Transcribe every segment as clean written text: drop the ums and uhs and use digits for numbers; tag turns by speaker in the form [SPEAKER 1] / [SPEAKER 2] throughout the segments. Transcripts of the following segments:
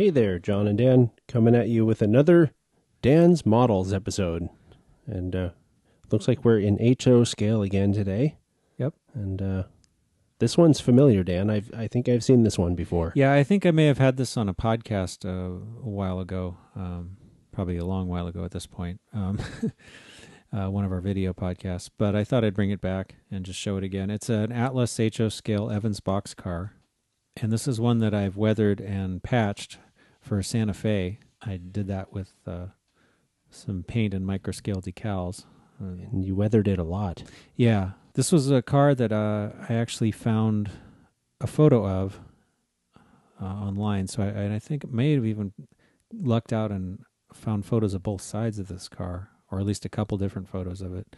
[SPEAKER 1] Hey there, John and Dan, coming at you with another Dan's Models episode. And looks like we're in HO scale again today.
[SPEAKER 2] Yep.
[SPEAKER 1] And this one's familiar, Dan. I think I've seen this one before.
[SPEAKER 2] Yeah, I think I may have had this on a podcast a while ago, probably a long while ago at this point, one of our video podcasts. But I thought I'd bring it back and just show it again. It's an Atlas HO scale Evans boxcar. And this is one that I've weathered and patched for Santa Fe. I did that with some paint and microscale decals.
[SPEAKER 1] And you weathered it a lot.
[SPEAKER 2] Yeah. This was a car that I actually found a photo of online. So I think it may have even lucked out and found photos of both sides of this car, or at least a couple different photos of it.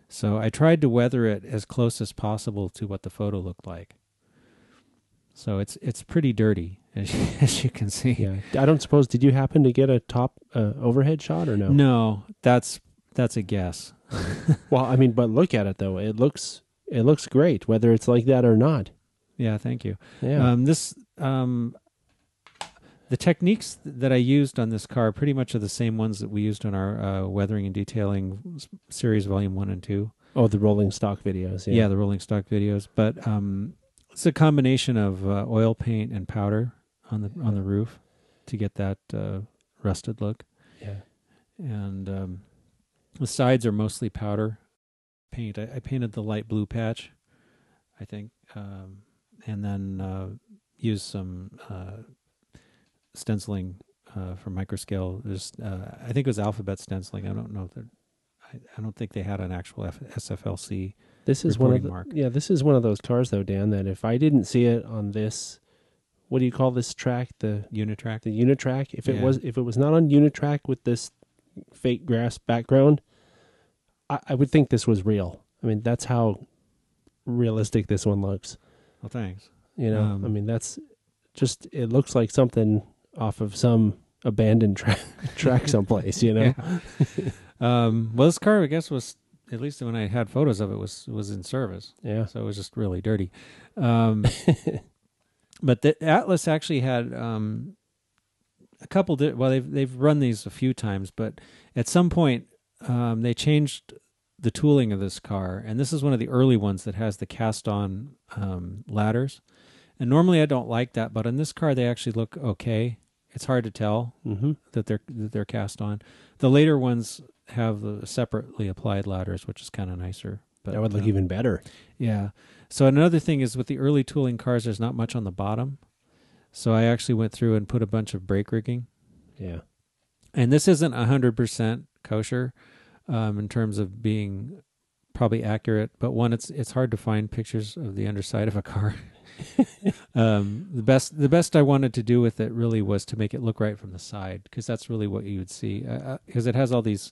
[SPEAKER 2] So I tried to weather it as close as possible to what the photo looked like. So it's pretty dirty, as you can see.
[SPEAKER 1] Yeah. I don't suppose, did you happen to get a top overhead shot or no?
[SPEAKER 2] No, that's a guess.
[SPEAKER 1] Well, I mean, but look at it though. It looks great, whether it's like that or not.
[SPEAKER 2] Yeah, thank you.
[SPEAKER 1] Yeah.
[SPEAKER 2] The techniques that I used on this car pretty much are the same ones that we used on our weathering and detailing series, volume 1 and 2.
[SPEAKER 1] Oh, the rolling stock videos.
[SPEAKER 2] Yeah, the rolling stock videos. But it's a combination of oil paint and powder on the roof to get that rusted look.
[SPEAKER 1] Yeah.
[SPEAKER 2] And the sides are mostly powder paint. I painted the light blue patch, I think, and then used some stenciling for microscale. I think it was alphabet stenciling. I don't know if I don't think they had an actual SFLC.
[SPEAKER 1] This is this is one of those cars though, Dan, that if I didn't see it on this, what do you call this track? The
[SPEAKER 2] Unitrack.
[SPEAKER 1] The Unitrack. If it was not on Unitrack with this fake grass background, I would think this was real. I mean, that's how realistic this one looks.
[SPEAKER 2] Well, thanks.
[SPEAKER 1] You know, I mean, that's just, it looks like something off of some abandoned track someplace, you know?
[SPEAKER 2] Yeah. Well, this car, I guess, was, at least when I had photos of it, was in service.
[SPEAKER 1] Yeah.
[SPEAKER 2] So it was just really dirty. But the Atlas actually had a couple, they've run these a few times, but at some point they changed the tooling of this car. And this is one of the early ones that has the cast-on ladders. And normally I don't like that, but in this car they actually look okay. It's hard to tell that they're cast on. The later ones have the separately applied ladders, which is kind of nicer. But
[SPEAKER 1] that would look even better.
[SPEAKER 2] Yeah. So another thing is with the early tooling cars, there's not much on the bottom. So I actually went through and put a bunch of brake rigging.
[SPEAKER 1] Yeah.
[SPEAKER 2] And this isn't 100% kosher in terms of being probably accurate. But one, it's hard to find pictures of the underside of a car. The best I wanted to do with it really was to make it look right from the side, because that's really what you would see. Because it has all these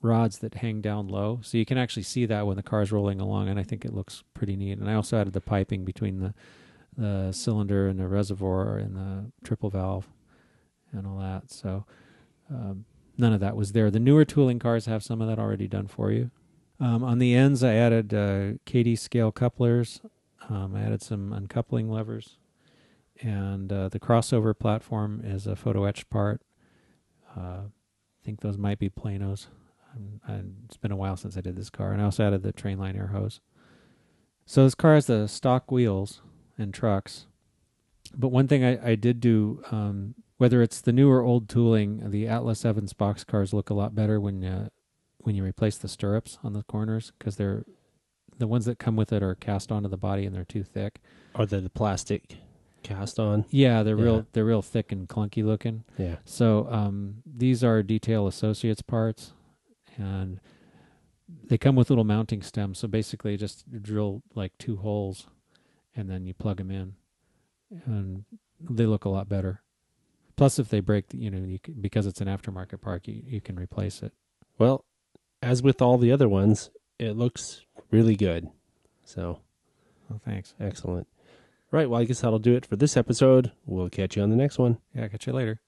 [SPEAKER 2] rods that hang down low, so you can actually see that when the car's rolling along, and I think it looks pretty neat. And I also added the piping between the cylinder and the reservoir and the triple valve and all that. So none of that was there. The newer tooling cars have some of that already done for you. On the ends, I added KD scale couplers. I added some uncoupling levers, and the crossover platform is a photo etched part. I think those might be planos. It's been a while since I did this car. And I also added the trainline air hose. So this car has the stock wheels and trucks. But one thing I did do, whether it's the new or old tooling, the Atlas Evans box cars look a lot better when you replace the stirrups on the corners, because the ones that come with it are cast onto the body and they're too thick.
[SPEAKER 1] Or the plastic cast on.
[SPEAKER 2] Yeah, they're real thick and clunky looking.
[SPEAKER 1] Yeah.
[SPEAKER 2] So these are Detail Associates parts, and they come with little mounting stems. So basically, just drill like 2 holes, and then you plug them in, and they look a lot better. Plus, if they break, because it's an aftermarket part, you can replace it.
[SPEAKER 1] Well, as with all the other ones, it looks really good. So,
[SPEAKER 2] well, thanks.
[SPEAKER 1] Excellent. Right, well, I guess that'll do it for this episode. We'll catch you on the next one.
[SPEAKER 2] Yeah, catch you later.